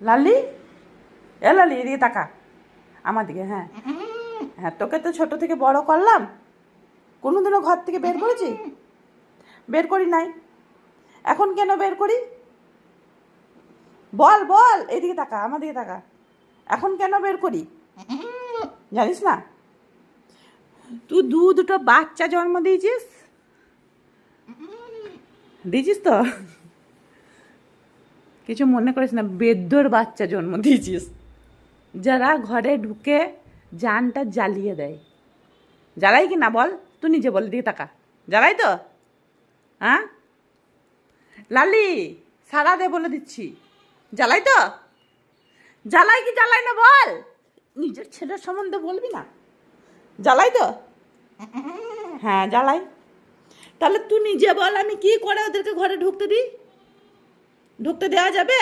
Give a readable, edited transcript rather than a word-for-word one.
লালি, এ লালি, এদিকে তাকা আমার দিকে। হ্যাঁ হ্যাঁ, তোকে তো ছোট থেকে বড় করলাম, কোনোদিনও ঘর থেকে বের করেছি? বের করি নাই। এখন কেন বের করি? বল বল, এদিকে তাকা, আমার দিকে তাকা। এখন কেন বের করি জানিস না? তুই দুটো বাচ্চা জন্ম দিয়েছিস, দিয়েছিস তো? কিছু মনে করিস না, বেদ্যর বাচ্চা জন্ম দিয়েছিস, যারা ঘরে ঢুকে জানটা জ্বালিয়ে দেয়। জ্বালাই কি না বল? তুই নিজে বল, দিয়ে টাকা জ্বালাই তো? হ্যাঁ লালি, সারা দে বলে দিচ্ছি, জ্বালাই তো? জ্বালাই কি জ্বালাই না বল? নিজের ছেলের সম্বন্ধে বলবি না? জ্বালাই তো? হ্যাঁ জ্বালাই। তাহলে তুই নিজে বল, আমি কি করে ওদেরকে ঘরে ঢুকতে দিই? ঢুকতে দেওয়া যাবে?